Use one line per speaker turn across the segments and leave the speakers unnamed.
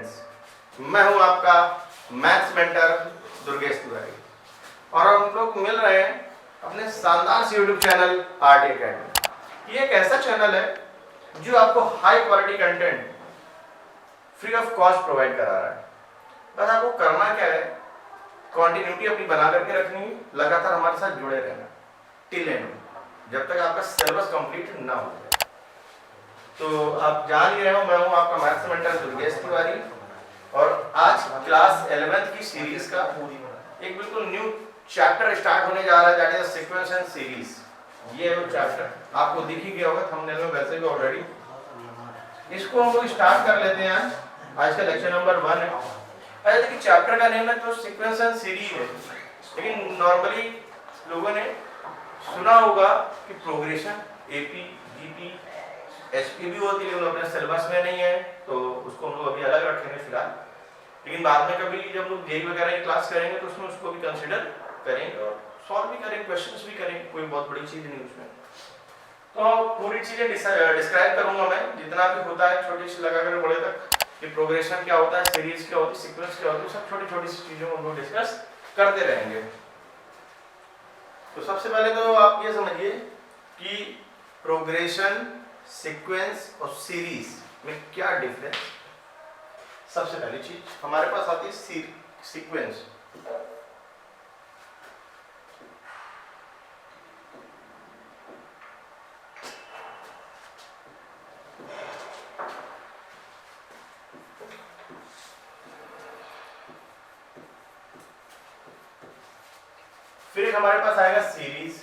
Sequence. मैं हूं आपका मैथ्स मेंटर दुर्गेश तिवारी और हम लोग मिल रहे हैं अपने शानदार से यूट्यूब चैनल आरटी अकेडमी। ये एक ऐसा चैनल है जो आपको high quality content free of cost provide करा रहा है। बस आपको करना क्या है, कंटिन्यूटी अपनी बना करके रखनी है, लगातार हमारे साथ जुड़े रहना टिल एंड, जब तक आपका सिलेबस कंप्लीट ना हो जाए। तो आप जान ही रहे हो, मैं हूं आपका मैथ्स मेंटर दुर्गेश तिवारी और आज क्लास 11th की सीरीज का एक बिल्कुल न्यू चैप्टर स्टार्ट होने जा रहा है, that is sequence and series. ये है वो चैप्टर, आपको दिख ही गया होगा थंबनेल में वैसे भी ऑलरेडी। इसको हम लोग स्टार्ट कर लेते हैं। आज का लेक्चर नंबर 1 है। अच्छा देखिए, चैप्टर का नेम है तो सीक्वेंस एंड सीरीज है, लेकिन नॉर्मली लोगों ने सुना होगा कि प्रोग्रेशन एपी जीपी एचपी भी होती है, लेकिन अपने सिलेबस में नहीं है तो उसको हम लोग अभी अलग रखेंगे फिलहाल। लेकिन बाद में कभी जब लोग जेई वगैरह की क्लास करेंगे तो उसमें उसको भी कंसिडर करेंगे और सॉल्व भी करेंगे, क्वेश्चंस भी करेंगे, कोई बहुत बड़ी चीज नहीं उसमें। तो पूरी चीजें डिस्क्राइब करूंगा मैं, जितना भी होता है छोटी सी लगा कर बड़े तक, कि प्रोग्रेशन क्या होता है, सीरीज क्या होती है, सीक्वेंस क्या होती है, सब छोटी छोटी सी चीजों को हम लोग डिस्कस करते रहेंगे। तो सबसे पहले तो आप ये समझिए कि प्रोग्रेशन, सीक्वेंस और सीरीज में क्या डिफरेंस। सबसे पहली चीज हमारे पास आती है सीक्वेंस। फिर हमारे पास आएगा सीरीज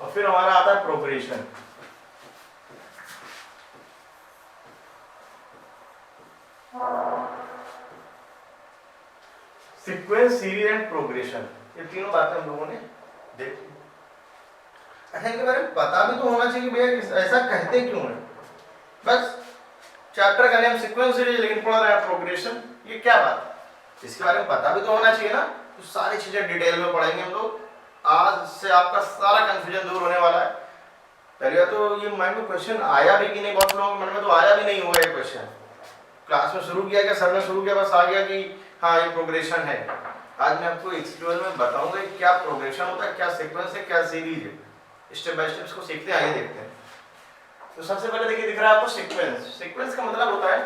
और फिर हमारा आता है progression. Sequence, series and progression, ये तीनों बातें हम लोगों ने देखी। अच्छा, इनके बारे में पता भी तो होना चाहिए भैया ऐसा कहते क्यों है। बस चैप्टर का नेम सीक्वेंस सीरीज, लेकिन पढ़ रहे हैं प्रोग्रेशन, ये क्या बात है, इसके बारे में पता भी तो होना चाहिए ना। तो सारी चीजें डिटेल में पढ़ेंगे हम लोग। आज से आपका सारा कंफ्यूजन दूर होने वाला है। पहले तो ये माइंड में क्वेश्चन आया भी कि नहीं, बहुत लोगों के मन में तो आया भी नहीं होगा ये क्वेश्चन। क्लास में शुरू किया, क्या सर ने शुरू किया, बस आ गया कि हाँ ये प्रोग्रेशन है। आज मैं आपको एक्सप्लेन में बताऊंगा क्या प्रोग्रेशन होता है, क्या सीक्वेंस है, क्या सीरीज है। स्टेप बाय स्टेप इसको सीखते हैं, आगे देखते हैं। तो सबसे पहले देखिए, दिख रहा है आपको सीक्वेंस। सीक्वेंस का मतलब होता है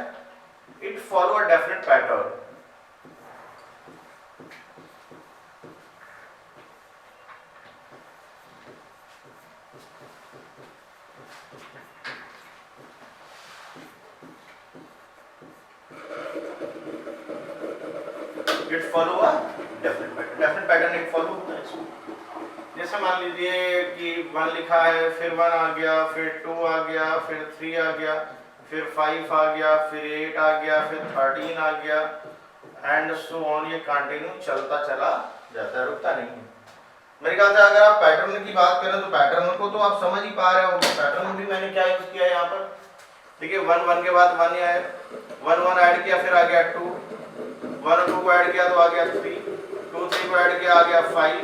it follow a definite pattern. It follow a definite pattern, it follow होता है इसको। जैसे मान लीजिए कि 1 लिखा है, फिर 1 आ गया, फिर 2 आ गया, फिर 3 आ गया, फिर 5 आ गया, फिर 8 आ गया, फिर 13 आ गया, एंड सो ऑन। ये कंटिन्यू चलता चला जाता है, रुकता नहीं है। मेरे ख्याल से अगर आप पैटर्न की बात करें तो पैटर्न को तो आप समझ ही पा रहे हो। पैटर्न भी मैंने क्या यूज किया है यहाँ पर, देखिए 1 1 के बाद 1 आया, 1 1 ऐड किया, फिर आ गया 2, 1 2 को ऐड किया तो आ गया 3, 2 3 को ऐड किया आ गया 5,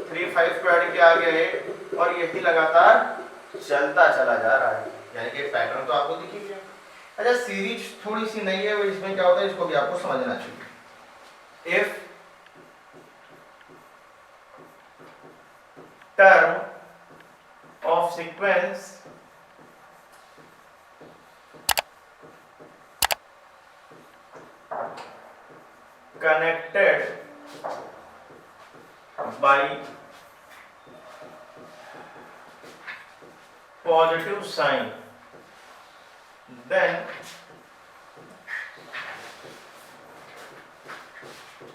3 5 को ऐड किया आ गया 8, और यही लगातार चलता चला जा रहा है। यानी कि पैटर्न तो आपको दिख ही गया। अच्छा, सीरीज थोड़ी सी नई है, इसमें क्या होता है इसको भी आपको समझना चाहिए। If term of sequence connected by positive sign, then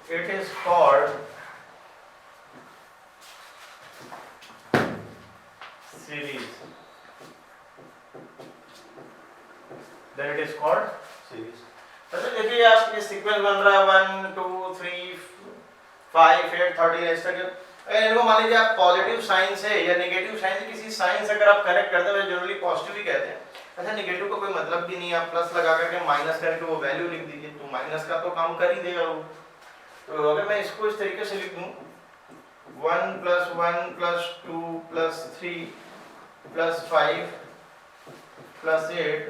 it is called series. Then it is called series. अच्छा देखिए, आप ये सीक्वेंस बन रहा है 1 2 3 5 8 13 इस तरह। अगर इनको मान लीजिए आप पॉजिटिव साइन से या नेगेटिव साइन से, किसी साइन से अगर आप कनेक्ट करते हैं, जनरली पॉजिटिव ही कहते हैं। अच्छा, नेगेटिव का कोई मतलब भी नहीं है, आप प्लस लगा करके माइनस करके वो वैल्यू लिख दीजिए, तो माइनस का तो काम कर ही देगा वो। तो अगर मैं इसको इस तरीके से लिख दूं 1 + 1 + 2 + 3 + 5 + 8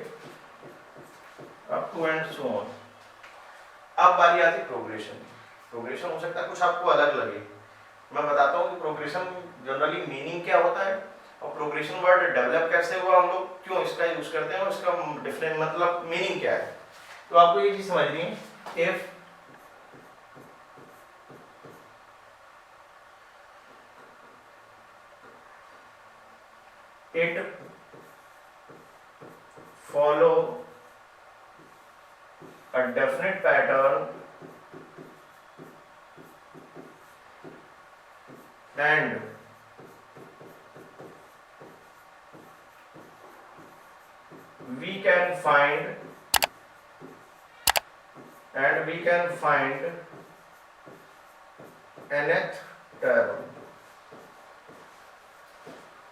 up to and so on. अब बारी आती प्रोग्रेशन। प्रोग्रेशन हो सकता है कुछ आपको अलग लगे, मैं बताता हूँ कि प्रोग्रेशन जनरली मीनिंग क्या होता है और प्रोग्रेशन वर्ड डेवलप कैसे हुआ, हम लोग क्यों इसका यूज करते हैं और इसका डिफरेंट मतलब मीनिंग क्या है। तो आपको ये चीज समझनी है, if it follow a definite pattern and we can find nth term।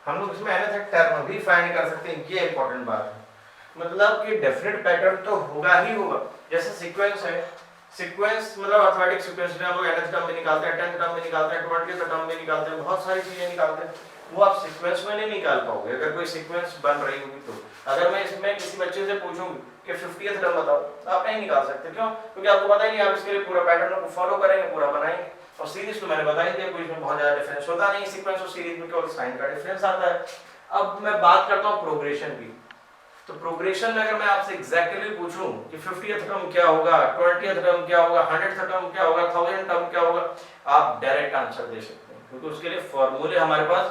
हम लोग इसमें nth टर्म भी फाइंड कर सकते हैं, ये इंपॉर्टेंट बात है। मतलब कि डेफिनेट पैटर्न तो होगा ही होगा, जैसे सीक्वेंस है, सीक्वेंस मतलब अर्थमेटिक सीक्वेंस में हम लोग nth टर्म भी निकालते हैं, 10th टर्म भी निकालते हैं, 20th टर्म भी निकालते हैं, बहुत सारी चीजें निकालते हैं, वो आप सीक्वेंस में नहीं निकाल पाओगे अगर कोई सीक्वेंस बन रही होगी तो। अगर मैं इसमें किसी बच्चे से पूछूंगी कि 50th टर्म बताओ, आप नहीं निकाल सकते, क्यों? क्योंकि आपको पता ही नहीं, आप इसके लिए पूरा पैटर्न को फॉलो करेंगे, पूरा बनाएंगे। और सीरीज तो मैंने बता ही दिया, कोई इसमें बहुत ज्यादा डिफरेंस होता नहीं, सीक्वेंस और सीरीज में केवल साइन का डिफरेंस आता है। अब मैं बात करता हूँ प्रोग्रेशन की। तो प्रोग्रेशन में अगर मैं आपसे एग्जैक्टली पूछूं कि 50th टर्म क्या होगा, 20th टर्म क्या होगा, 100th टर्म क्या होगा, 1000th टर्म क्या होगा, आप डायरेक्ट आंसर दे सकते हैं, क्योंकि उसके लिए फॉर्मूले हमारे पास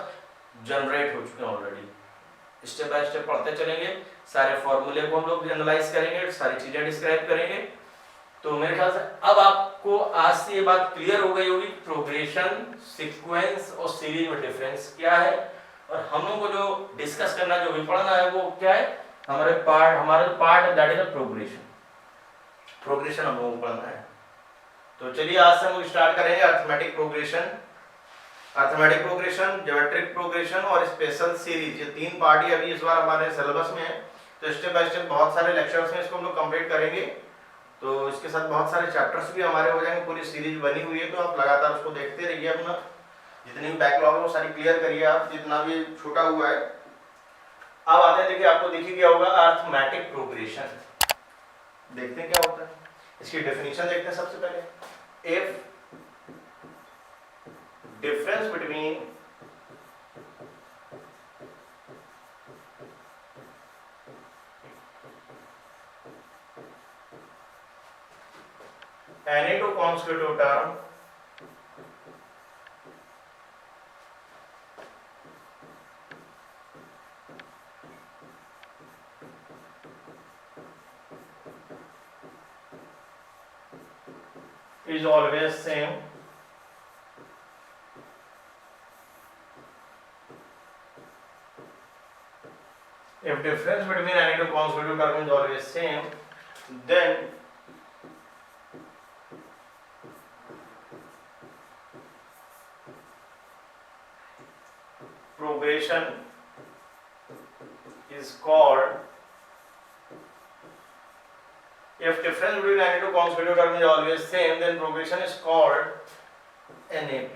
जनरेट हो चुके हैं ऑलरेडी। स्टेप बाय स्टेप पढ़ते चलेंगे, सारे फॉर्मूले को हम लोग एनालाइज करेंगे, सारी चीजें डिस्क्राइब करेंगे। तो मेरे ख्याल से अब आपको आज से ये बात क्लियर हो गई होगी, प्रोग्रेशन, सीक्वेंस और सीरीज में डिफरेंस क्या है, और हम लोग को जो डिस्कस करना, जो भी पढ़ना है वो क्या है, हमारा part that is a progression हम लोगों को पढ़ना है। तो चलिए आज से हम लोग स्टार्ट करेंगे अर्थमेटिक प्रोग्रेशन, ज्योमेट्रिक प्रोग्रेशन और स्पेशल सीरीज। ये तीन पार्ट ही अभी इस बार हमारे सिलेबस में है, तो स्टेप बाय स्टेप बहुत सारे लेक्चर्स में इसको हम लोग कंप्लीट करेंगे। तो इसके साथ बहुत सारे चैप्टर्स भी हमारे हो जाएंगे, पूरी सीरीज बनी हुई है, तो आप लगातार उसको देखते रहिए, अपना जितनी भी बैकलॉग है वो सारी क्लियर करिए आप, जितना भी छूटा हुआ है। अब आते हैं, देखिए आपको दिख ही गया होगा अर्थमेटिक प्रोग्रेशन। देखते हैं क्या होता है, इसकी डेफिनेशन देखते हैं सबसे पहले। If difference between any two consecutive term is always same if difference between any two consecutive term is always same, then progression is called, if difference between any two consecutive term is always same, then progression is called NAP।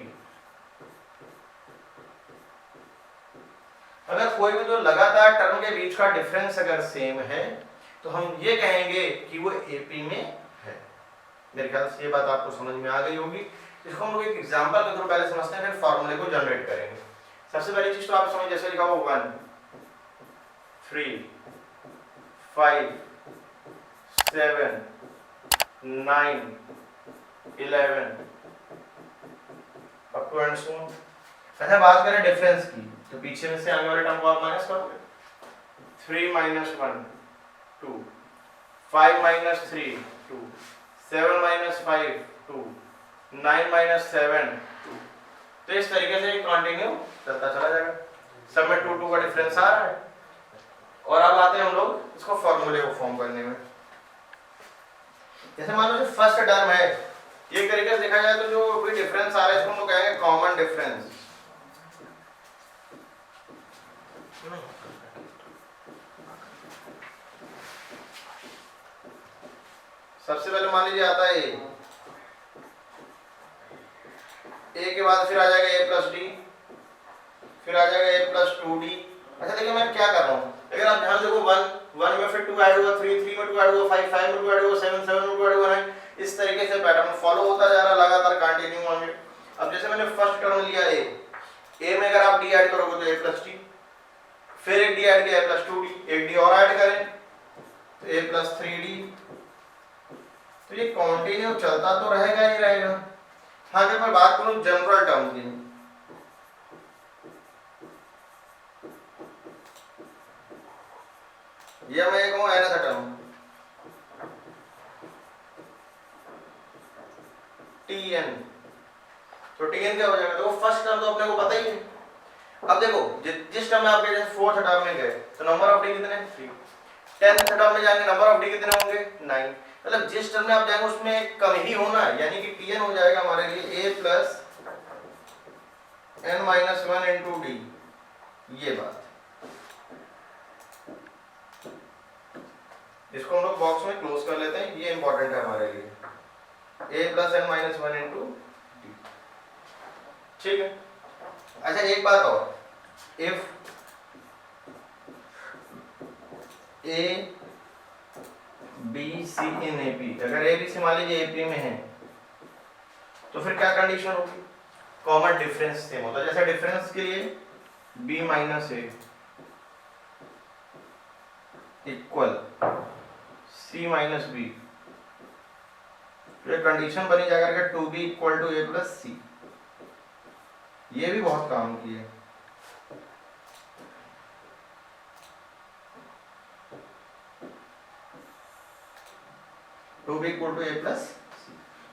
अगर कोई भी दो लगातार term के बीच का difference अगर same है तो हम ये कहेंगे कि वो एपी में है। मेरे ख्याल से ये बात आपको समझ में आ गई होगी। इसको हम लोग एक एग्जांपल के थ्रू पहले समझते हैं, फिर फॉर्मूले को जनरेट करेंगे। सबसे पहली चीज तो आप समझ, जैसे लिखा हुआ 1 3 5 7 9 11 up to and so on. अच्छा, बात करें डिफरेंस की, तो पीछे में से आने वाले टर्म को आप माइनस करोगे। 3 - 1 2, 5 - 3 2, 7 - 5 2, 9 - 7 2। तो इस तरीके से कंटिन्यू चलता चला जाएगा, सब में 2 2 का डिफरेंस आ रहा है। और अब आते हैं हम लोग इसको फॉर्मूले को फॉर्म करने में। जैसे मान लो जो फर्स्ट टर्म है, एक तरीके से देखा जाए तो जो भी डिफरेंस आ रहा है इसको हम लोग कहेंगे कॉमन डिफरेंस। सबसे पहले मान लीजिए आता है ए के बाद फिर आ जाएगा a + d, फिर आ जाएगा a + 2d। अच्छा देखिए मैं क्या कर रहा हूँ, अगर आप ध्यान देखो 1 1 में फिर 2 ऐड हुआ, 3 में 2 ऐड हुआ, 5 में 2 ऐड हुआ, 7 में 2 ऐड हुआ, 9। इस तरीके से पैटर्न फॉलो होता जा रहा, लगातार कंटिन्यू होंगे। अब जैसे मैंने फर्स्ट टर्म लिया ए में अगर आप डी ऐड करोगे तो a प्लस टी, फिर एक डी ऐड किया a प्लस 2d, एक डी और ऐड करें तो a प्लस 3d। तो ये कंटिन्यू चलता तो रहेगा ही रहेगा। हाँ, अगर मैं बात करूं जनरल टर्म की, ये मैं कहूँ nth टर्म tn, तो tn क्या हो जाएगा? तो फर्स्ट टर्म तो अपने को पता ही है। अब देखो जिस टर्म में आप गए, फोर्थ टर्म में गए तो नंबर ऑफ डी कितने? 3। 10th टर्म में जाएंगे, नंबर ऑफ डी कितने होंगे? 9। मतलब जिस टर्म में आप जाएंगे उसमें कम ही होना है, यानी कि tn हो जाएगा हमारे लिए a plus n minus 1 into D. ये बात, इसको हम लोग बॉक्स में क्लोज कर लेते हैं, ये इंपॉर्टेंट है हमारे लिए, a plus n minus 1 into D. ठीक है। अच्छा एक बात और, if a b c in AP, अगर a b c मान लीजिए AP में है तो फिर क्या कंडीशन होगी? कॉमन डिफरेंस सेम होता है। जैसे डिफरेंस के लिए b minus a equal c minus b, तो ये कंडीशन बनी जाकर के 2b equal to a plus c। ये भी बहुत काम की है। Two B equal to A plus C,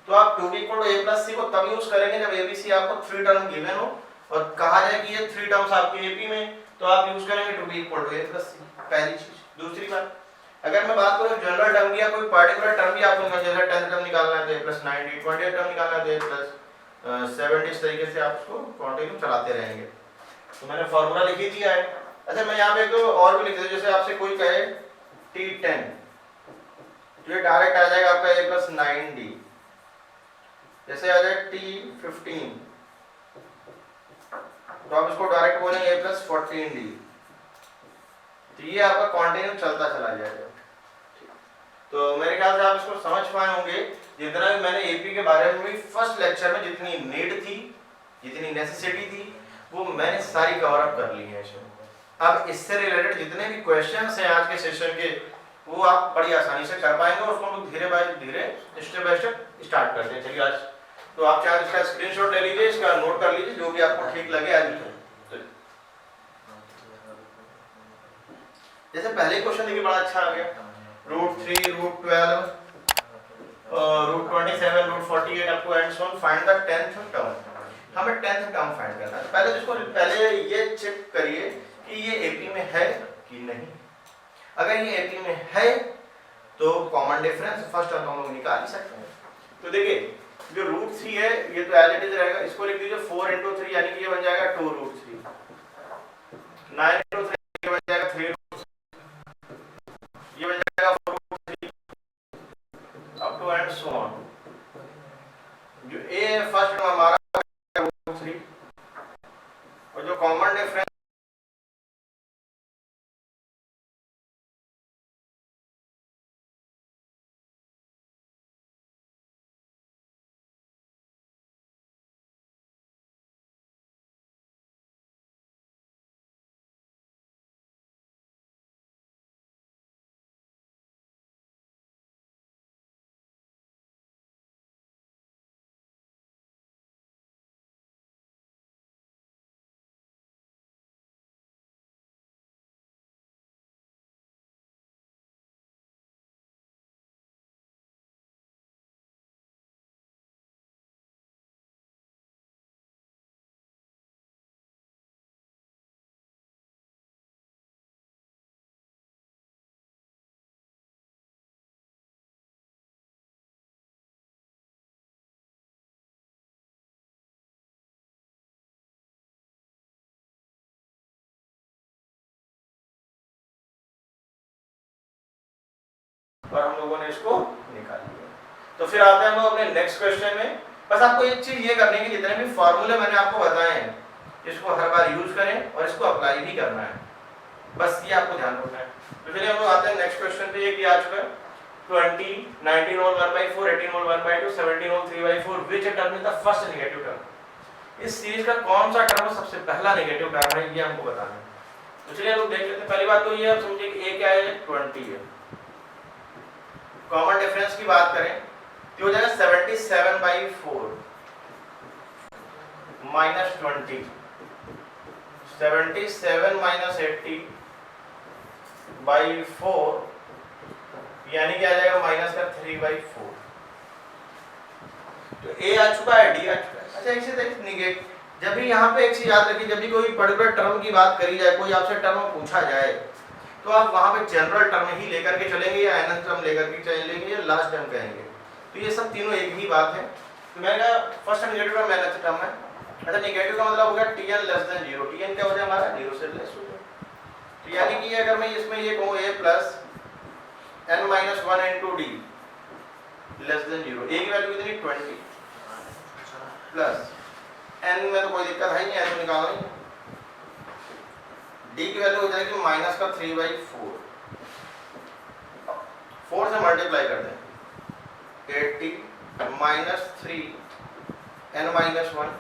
तो आप two B equal to A plus C को तब यूज करेंगे जब एबीसी आपको 3 टर्म गिवन हो और कहा जाए कि ये 3 टर्म्स आपके एपी में, तो आप यूज करेंगे two B equal to A plus C, पहली चीज। दूसरी बात, अगर मैं बात करूं जनरल टर्म की या कोई पर्टिकुलर टर्म की, आपको जैसे 10th टर्म निकालना है तो a प्लस 90, 20th टर्म निकालना है तो a प्लस 70, इस तरीके से आप उसको कंटिन्यू चलाते रहेंगे। तो मैंने फार्मूला लिख ही दिया है। अच्छा मैं यहाँ पे एक और भी लिख देता हूं, जैसे आपसे कोई कहे T10, तो ये डायरेक्ट आ जाएगा आपका a प्लस 9d। जैसे आ जाए T15, तो आप इसको डायरेक्ट बोलेंगे a प्लस 14d। तो ये आपका कंटिन्यू चलता चला जाएगा। तो मेरे ख्याल से आप इसको समझ पाए होंगे। जितना भी मैंने एपी के बारे में भी फर्स्ट लेक्चर में जितनी नीड थी, जितनी नेसेसिटी थी, वो मैंने सारी कवर अप कर ली है इसमें। अब इससे रिलेटेड जितने भी क्वेश्चंस हैं आज के सेशन के, वो आप बड़ी आसानी से कर पाएंगे। उसको हम धीरे बाय धीरे स्टेप बाय स्टेप स्टार्ट करते हैं। चलिए आज तो आप चाहे इसका स्क्रीनशॉट ले लीजिए, इसका नोट कर लीजिए, जो भी आपको ठीक लगे आज। जैसे पहले क्वेश्चन देखिए बड़ा अच्छा आ गया, √3, √12, √27, √48 up to and so on, find the 10th term. हमें 10th टर्म फाइंड करना है। पहले ये चेक करिए कि ये एपी में है कि नहीं। अगर ये एपी में है तो कॉमन डिफरेंस फर्स्ट टर्म हम लोग निकाल ही सकते हैं। तो देखिए जो √3 है ये तो एज इट इज रहेगा, इसको लिख दीजिए 4 × 3, यानी कि ये बन जाएगा 2√3। 9 × 3 ये बन जाएगा 3, ये बन जाएगा 4√3 up to and so on. जो ए फर्स्ट टर्म हमारा √3 और जो कॉमन डिफरेंस और हम लोगों ने इसको निकाल लिया। तो फिर आते हैं हम लोग अपने नेक्स्ट क्वेश्चन में। बस आपको एक चीज ये करनी है कि जितने भी फॉर्मूले मैंने आपको बताए हैं इसको हर बार यूज करें और इसको अप्लाई भी करना है। बस ये आपको ध्यान रखना है। तो चलिए हम लोग आते हैं नेक्स्ट क्वेश्चन पे। ये आ चुका है 20, 19 whole 1/4, 18 whole 1/2, 17 whole 3/4, which term is the first negative term। इस सीरीज का कौन सा टर्म सबसे पहला नेगेटिव टर्म है, ये हमको बताना है। तो चलिए हम लोग देख लेते हैं। पहली बात तो ये आप समझिए कि a क्या है, 20 है। कॉमन डिफरेंस की बात करें तो हो जाएगा 77/4 माइनस 20, 77 माइनस 80/4 यानी क्या आ जाएगा माइनस का 3/4। तो a आ चुका है, d आ चुका है। अच्छा इसे देख निगेट, जब भी यहाँ पे एक चीज याद रखिए, जब भी कोई पर्टिकुलर टर्म की बात करी जाए, कोई आपसे टर्म पूछा जाए, तो आप वहाँ पे जनरल टर्म ही लेकर के चलेंगे या अनंत टर्म लेकर के चलेंगे या लास्ट टर्म कहेंगे। तो ये सब तीनों एक ही बात है। तो मैंने कहा फर्स्ट नेगेटिव टर्म अनंत टर्म है। अच्छा नेगेटिव का मतलब हो गया tn लेस देन 0। tn क्या हो जाए हमारा 0 से लेस हो जाए। तो यानी कि अगर मैं इसमें ये कहूँ a plus n-1 into D less than 0, a की वैल्यू कितनी 20 प्लस n में तो कोई दिक्कत है नहीं, n तो निकालो ही। d की वैल्यू हो जाएगी माइनस का 3/4, 4 से मल्टीप्लाई कर दें 80 minus 3 n-1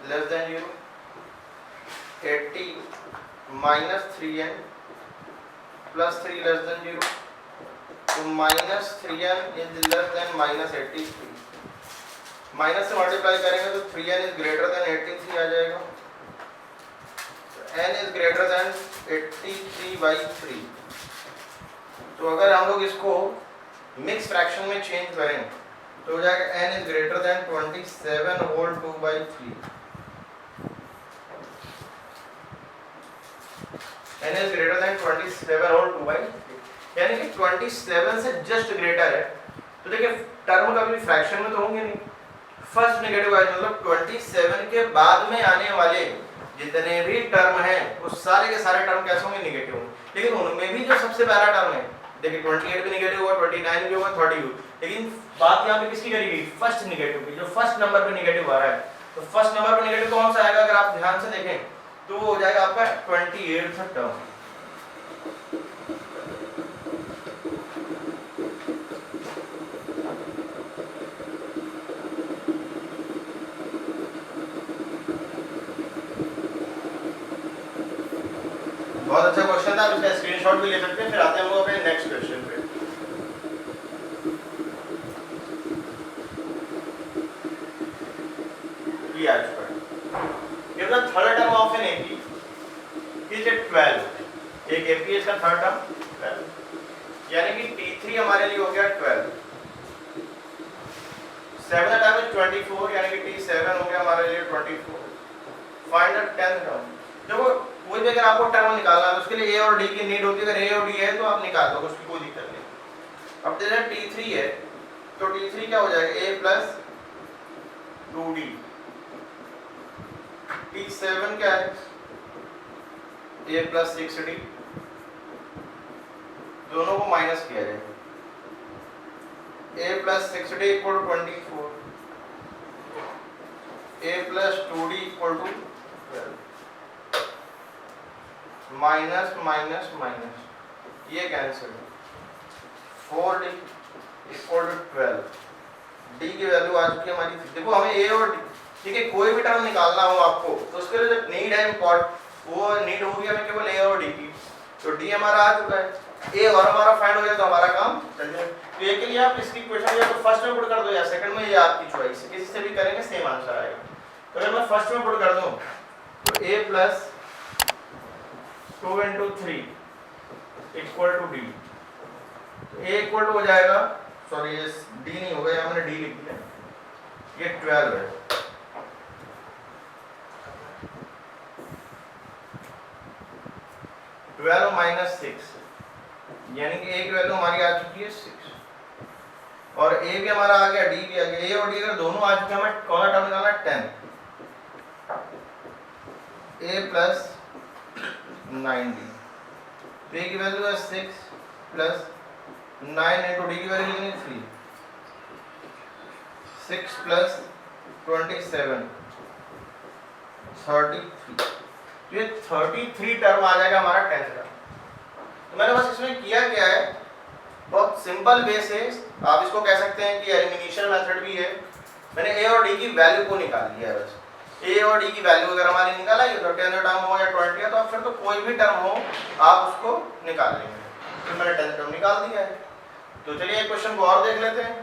less than 0, 80 minus 3n plus 3 less than 0, तो minus 3n is less than minus 83। Minus से मल्टीप्लाई करेंगे तो 3n इज ग्रेटर देन 83 आ जाएगा। n is greater then 83/3। तो अगर हम लोग इसको मिक्स फ्रैक्शन में चेंज करें तो हो जाएगा n is greater than 27 whole 2/3। n is greater than 27 whole 2/3 यानी कि 27 से जस्ट ग्रेटर है। तो देखिए टर्म कभी फ्रैक्शन में तो होंगे नहीं। फर्स्ट नेगेटिव है मतलब 27 के बाद में आने वाले जितने भी टर्म हैं वो सारे के सारे टर्म कैसे होंगे नेगेटिव होंगे। लेकिन उनमें भी जो सबसे पहला टर्म है देखिए 28 भी नेगेटिव होगा, 29 भी होगा, 30 भी। लेकिन बात यहाँ पे किसकी करी गई, फर्स्ट नेगेटिव की। जो फर्स्ट नंबर पे नेगेटिव आ रहा है तो फर्स्ट नंबर पे नेगेटिव कौन सा आएगा, अगर आप ध्यान से देखें तो वो हो जाएगा आपका 28th टर्म। बहुत अच्छा क्वेश्चन था, आप इसका स्क्रीनशॉट भी ले सकते हैं। फिर आते हैं हम लोग अपने नेक्स्ट क्वेश्चन पे। ये आ चुका है। ये मतलब third term of an AP is 12। एक एपी इसका थर्ड टर्म 12 यानी कि T3 हमारे लिए हो गया 12। सेवंथ टर्म इज 24 यानी कि T7 हो गया हमारे लिए 24। Find the 10th term. देखो कोई भी अगर आपको टर्म निकालना है तो उसके लिए a और d की नीड होती है। अगर a और d है तो आप निकाल दो, उसकी कोई दिक्कत नहीं। अब जैसे T3 है तो T3 क्या हो जाएगा a प्लस 2d। T7 क्या है a प्लस 6d, दोनों को माइनस किया जाए। a plus 6d equal to 24, a plus 2d equal to 12। Minus minus minus ये cancel, 4d equal to 12। d की वैल्यू आ चुकी है हमारी। देखो हमें a और d, ठीक है, कोई भी टर्म निकालना हो आपको तो उसके लिए जो नीड है वो नीड होगी हमें केवल a और d की। तो d हमारा आ चुका है, a और हमारा फाइंड हो जाए तो हमारा काम चल जाए। तो a के लिए आप इसकी इक्वेशन या तो फर्स्ट में पुट कर दो या सेकंड में, ये आपकी चॉइस है, किसी से भी करेंगे सेम आंसर आएगा। तो अगर मैं फर्स्ट में पुट कर दूं तो a plus 2 into 3 equal to d। a equal to हो जाएगा, सॉरी ये d नहीं होगा, यहाँ मैंने d लिख दिया, ये 12 है। ट्वेल्व माइनस 6 यानी कि a की वैल्यू हमारी आ चुकी है 6 और a भी हमारा आ गया, d भी आ गया। a और d अगर दोनों आ चुके हैं, हमें कौन सा टर्म निकालना है 10। a प्लस 9d, a की वैल्यू है 6 प्लस 9 इंटू d की वैल्यू कितनी 3, 6 प्लस 27 33। तो ये 33 टर्म आ जाएगा हमारा 10th टर्म। तो मैंने बस इसमें किया क्या है, बहुत सिंपल वे से आप इसको कह सकते हैं कि एलिमिनेशन मेथड भी है। मैंने ए और डी की वैल्यू को निकाल लिया है। बस ए और डी की वैल्यू अगर हमारी निकाला ये 30 टर्म हो या 20 है, तो फिर तो कोई भी टर्म हो आप उसको निकाल लेंगे। तो मैंने 10 टर्म निकाल दिया है। तो चलिए एक क्वेश्चन को और देख लेते हैं।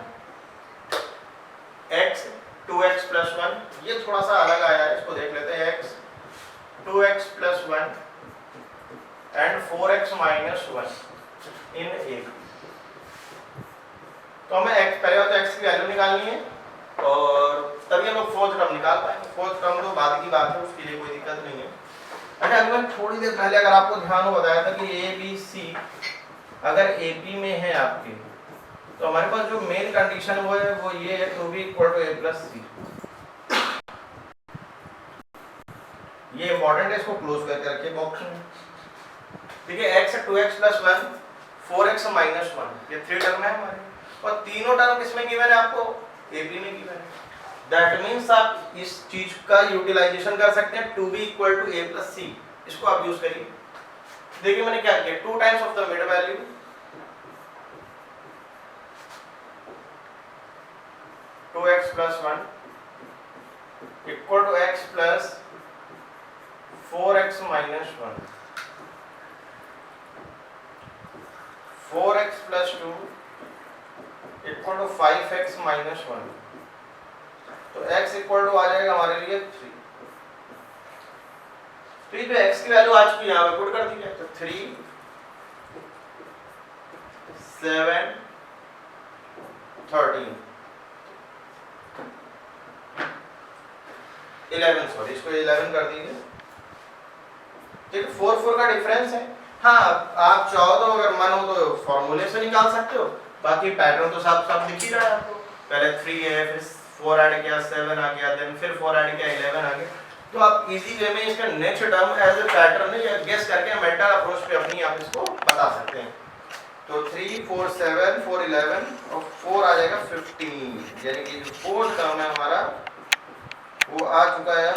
x 2x + 1, ये थोड़ा सा अलग आया है, इसको देख लेते हैं। x 2x + 1 and 4x - 1 in a। तो हमें x पहले तो x की वैल्यू निकालनी है और तभी हम लोग फोर्थ टर्म निकाल पाएंगे। फोर्थ टर्म तो बाद की बात है, उसके लिए कोई दिक्कत नहीं है। अच्छा, अभी मैंने थोड़ी देर पहले अगर आपको ध्यान हो बताया था कि ए बी सी अगर ए बी में है आपके, तो हमारे पास जो मेन कंडीशन वो है वो ये है, two B equal to A plus C. ये इंपॉर्टेंट है, इसको क्लोज करके रखिए बॉक्स में। ठीक है, x 2x + 1 4x - 1, ये 3 टर्म है हमारे, और तीनों टर्म किसमें गिवन है आपको, ए बी में गिवन है। दैट मींस आप इस चीज का यूटिलाइजेशन कर सकते हैं, two B equal to A plus C, इसको आप यूज करिए। देखिए मैंने क्या किया, 2 times of the mid value, two X plus 1 equal to x plus 4x - 1, 4x + 2 equal to 5x - 1। तो x इक्वल टू आ जाएगा हमारे लिए 3। तो ये x की वैल्यू आ चुकी है, यहाँ पे पुट कर दीजिए। तो 3 7 13 11, सॉरी इसको 11 कर दीजिए। ठीक है, 4 4 का डिफरेंस है। हाँ, आप चाहो तो अगर मन हो तो फॉर्मूले से निकाल सकते हो, बाकी पैटर्न तो साफ साफ दिख ही रहा है आपको। पहले 3 है, फिर 4 ऐड किया 7 आ गया, देन फिर 4 ऐड किया 11 आ गया। तो आप इजी वे में इसका next term as a pattern या गेस करके मेंटल अप्रोच पे अपनी आप इसको बता सकते हैं। तो 3 4 7 4 11 और 4 आ जाएगा 15, यानी कि जो फोर्थ टर्म है हमारा वो आ चुका है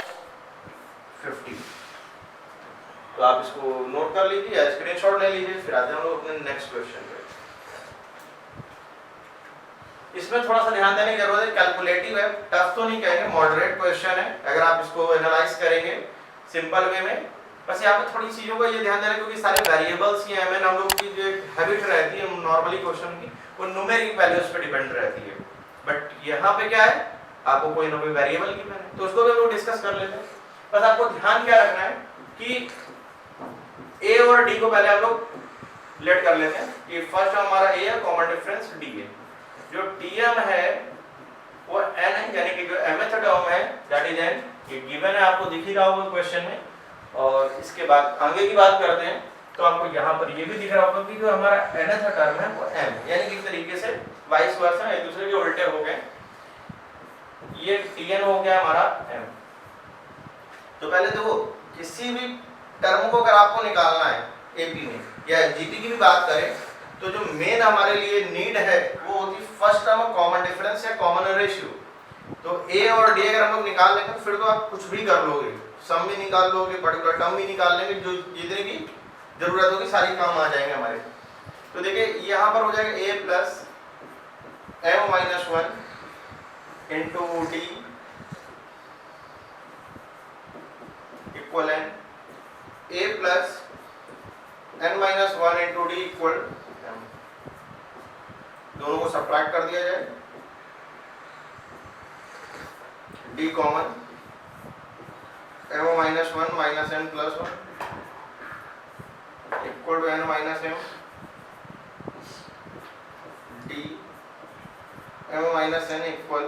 50। तो आप इसको नोट कर लीजिए या स्क्रीनशॉट ले लीजिए। फिर आते हैं हम लोग अपने नेक्स्ट क्वेश्चन पे। इसमें थोड़ा सा ध्यान देने की जरूरत है, कैलकुलेटिव है, टफ तो नहीं कहेंगे, मॉडरेट क्वेश्चन है अगर आप इसको एनालाइज करेंगे सिंपल वे में। बस यहाँ पे थोड़ी चीजों का ये ध्यान देना, क्योंकि सारे वेरिएबल्स ये एमएन हम लोग की जो हैबिट रहती है नॉर्मली क्वेश्चन की, वो न्यूमेरिक वैल्यूज पे डिपेंड रहती है। बट यहाँ पे क्या है, आपको कोई ना कोई वेरिएबल गिवन है, तो उसको भी हम लोग डिस्कस कर लेते हैं। बस आपको ध्यान क्या रखना है कि ए और डी को पहले हम लोग लेट कर लेते हैं कि फर्स्ट हमारा ए है, कॉमन डिफरेंस डी है। जो टीएम है वो एन है, यानी कि जो mth टर्म है दैट इज एन, ये गिवन है, आपको दिख ही रहा होगा क्वेश्चन में। और इसके बाद आगे की बात करते हैं तो आपको यहाँ पर ये भी दिख रहा होगा कि जो हमारा nth टर्म है वो m, यानी कि इस तरीके से वाइस वर्सा एक दूसरे के उल्टे हो गए। ये tn हो गया हमारा m। तो पहले देखो, किसी भी टर्म को अगर आपको निकालना है एपी में या जीपी की भी बात करें, तो जो मेन हमारे लिए नीड है वो होती है फर्स्ट टर्म कॉमन डिफरेंस या कॉमन रेशियो। तो ए और डी अगर हम लोग निकाल लेंगे तो फिर तो आप कुछ भी कर लोगे, सम भी निकाल लोगे, पर्टिकुलर टर्म भी निकाल लेंगे, जो जितने की जरूरत होगी सारी काम आ जाएंगे हमारे। तो देखिए यहाँ पर हो जाएगा A plus m - 1 into D equal N, A plus n - 1 into D equal, दोनों को सब्ट्रैक्ट कर दिया जाए, d common, m - 1 - n + 1 equal to n - m, d m - n equal,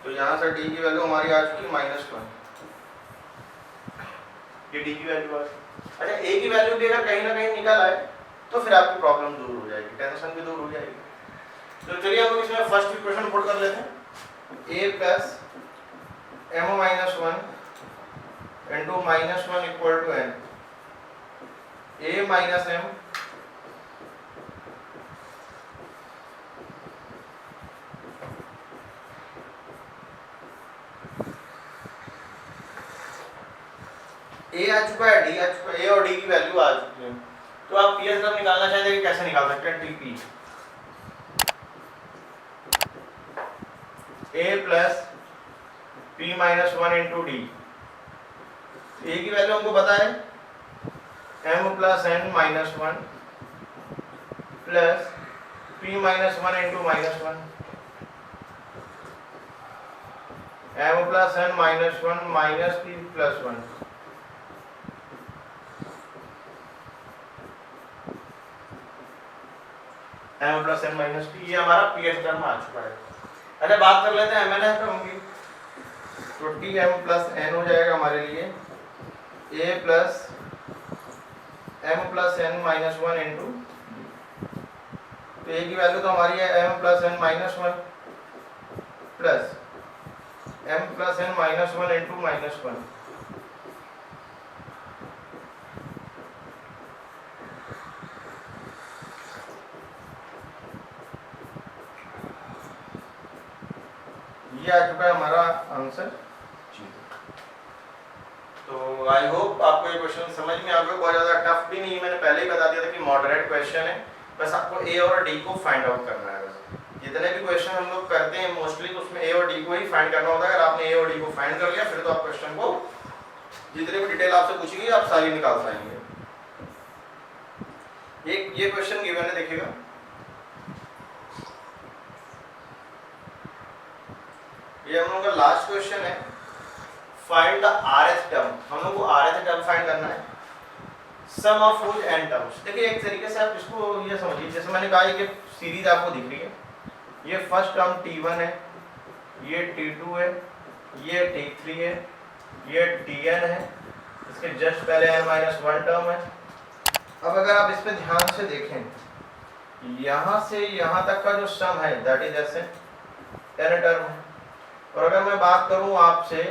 तो यहां से d की वैल्यू हमारी आ चुकी -1, ये d की वैल्यू आ चुकी। अच्छा, a की वैल्यू भी अगर कहीं ना कहीं निकल आए तो फिर आपकी प्रॉब्लम दूर हो जाएगी, टेंशन भी दूर हो जाएगी। तो चलिए हम इसमें फर्स्ट इक्वेशन पुट कर लेते हैं। a plus m - 1 into -1 equal to n, a minus m a और डी की वैल्यू आ चुकी है। तो आप पी एस निकालना चाहते हैं, कैसे निकाल सकते हैं? T P A plus P minus one into D. ए की वैल्यू हमको पता है M plus N minus one plus P minus one into minus one, M plus N minus one minus P plus one. M plus N minus P, ये हमारा P S term आ चुका है। अच्छा बात कर लेते हैं एम एन एफ टर्म की। तो टी एम प्लस एन हो जाएगा हमारे लिए A plus M plus N minus one into, तो ए की वैल्यू तो हमारी है M plus N minus one plus M plus N minus one into minus one. ये आ चुका है हमारा आंसर। तो आई होप आपको ये क्वेश्चन समझ में आ गया, बहुत ज़्यादा टफ भी नहीं, मैंने पहले ही बता दिया था कि मॉडरेट क्वेश्चन है, बस आपको ए और डी को फाइंड आउट करना है। बस जितने भी क्वेश्चन हम लोग करते हैं मोस्टली उसमें ए और डी को ही फाइंड करना होता है। अगर आपने ए और डी को फाइंड कर लिया फिर तो आप क्वेश्चन को जितने भी डिटेल आपसे पूछेगी आप सारी निकाल पाएंगे। ये क्वेश्चन गिवन है, देखिएगा ये हम लोग का लास्ट क्वेश्चन है, फाइंड द आरएच टर्म। हम लोग को आरएच टर्म फाइंड करना है, सम ऑफ हुज एन टर्म्स। देखिए एक तरीके से आप इसको ये समझिए, जैसे मैंने कहा कि सीरीज आपको दिख रही है, ये फर्स्ट टर्म t1 है, ये t2 है, ये t3 है, ये tn है, इसके जस्ट पहले n-1 टर्म है। अब अगर आप इस पे ध्यान से देखें, यहाँ से यहाँ तक का जो सम है दैट इज ऐसे n टर्म है। और अगर मैं बात करूं आपसे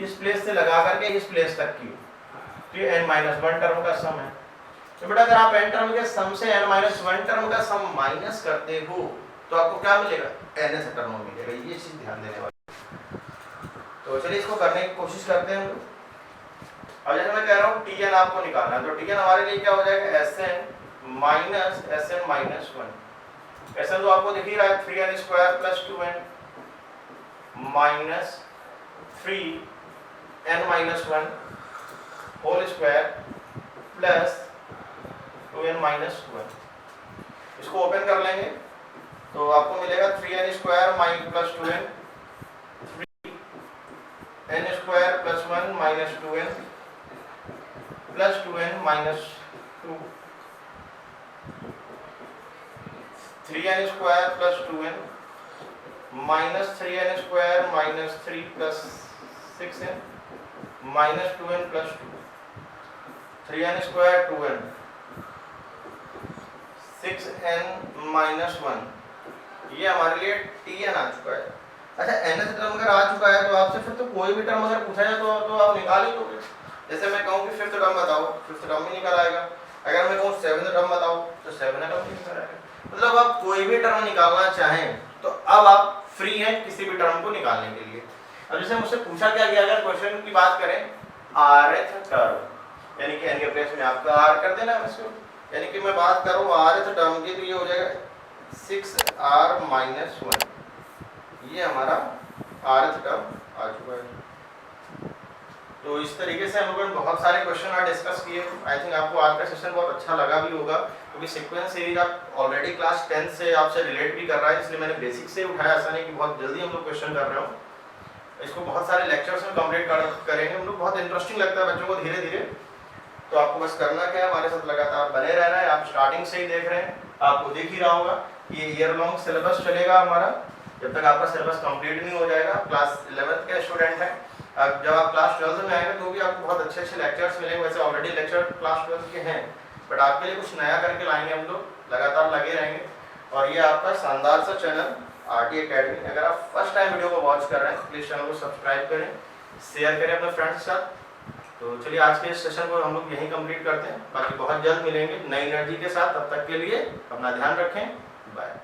इस प्लेस से लगा करके इस प्लेस तक की, तो ये n-1 टर्म का सम है। तो बेटा अगर आप n टर्म के सम से n-1 टर्म का सम माइनस करते हो तो आपको क्या मिलेगा? nth टर्म मिलेगा। ये चीज ध्यान देने वाली। तो चलिए इसको करने की कोशिश करते हैं हम लोग। अब जैसे मैं कह रहा हूँ tn आपको निकालना है, तो tn हमारे लिए क्या हो जाएगा? sn minus sn minus 1। ऐसा तो आपको दिख ही रहा है 3n square plus 2n minus 3n माइनस 1 whole square plus 2n minus 1। इसको ओपन कर लेंगे तो आपको मिलेगा 3n square minus plus 2n, 3n square plus 1 minus 2n plus 2n minus 2, 3n square plus 2n minus 3n square minus 3 plus 6n minus 2n plus 2, 3n square 2n 6n minus 1। ये हमारे लिए tn आ चुका है। अच्छा nth term अगर आ चुका है तो आपसे फिर तो कोई भी टर्म अगर पूछा जाए तो आप निकाल ही लोगे। जैसे मैं कहूँ कि फिफ्थ टर्म बताओ, फिफ्थ टर्म भी निकल आएगा। अगर मैं कहूँ सेवंथ टर्म बताओ तो सेवंथ टर्म भी निकल आएगा। मतलब आप कोई भी टर्म निकालना चाहें तो अब आप फ्री हैं किसी भी टर्म को निकालने के लिए। अब जैसे मुझसे पूछा क्या गया, अगर क्वेश्चन की बात करें rth टर्म, यानी कि n के प्लेस में आपका r कर देना है इसको, यानी कि मैं बात करूँ rth टर्म की तो ये हो जाएगा 6r माइनस 1। ये हमारा rth टर्म आ चुका है। तो इस तरीके से हम लोगों ने बहुत सारे क्वेश्चन आज डिस्कस किए। आई थिंक आपको आज का सेशन बहुत अच्छा लगा भी होगा, क्योंकि सीक्वेंस सीरीज आप ऑलरेडी क्लास 10 से आपसे रिलेट भी कर रहा है, इसलिए मैंने बेसिक से उठाया। ऐसा नहीं कि बहुत जल्दी हम लोग क्वेश्चन कर रहे हो। इसको बहुत सारे लेक्चर्स में कंप्लीट करेंगे हम लोग। बहुत इंटरेस्टिंग लगता है बच्चों को धीरे धीरे। तो आपको बस करना क्या है, हमारे साथ लगातार बने रहना है। आप स्टार्टिंग से ही देख रहे हैं, आपको देख ही रहा होगा कि ये ईयर लॉन्ग सिलेबस चलेगा हमारा जब तक आपका सिलेबस कंप्लीट नहीं हो जाएगा। क्लास 11th के स्टूडेंट हैं, अब जब आप क्लास 12 में आएंगे तो भी आपको बहुत अच्छे अच्छे लेक्चर्स मिलेंगे। वैसे ऑलरेडी लेक्चर क्लास 12 के हैं, बट आपके लिए कुछ नया करके लाएंगे हम लोग, लगातार लगे रहेंगे। और ये आपका शानदार सा चैनल आरटी एकेडमी। अगर आप फर्स्ट टाइम वीडियो को वॉच कर रहे हैं प्लीज़ चैनल को सब्सक्राइब करें, शेयर करें अपने फ्रेंड्स के साथ। तो चलिए आज के इस सेशन को हम लोग यहीं कंप्लीट करते हैं। बाकी बहुत जल्द मिलेंगे नई एनर्जी के साथ। तब तक के लिए अपना ध्यान रखें, बाय।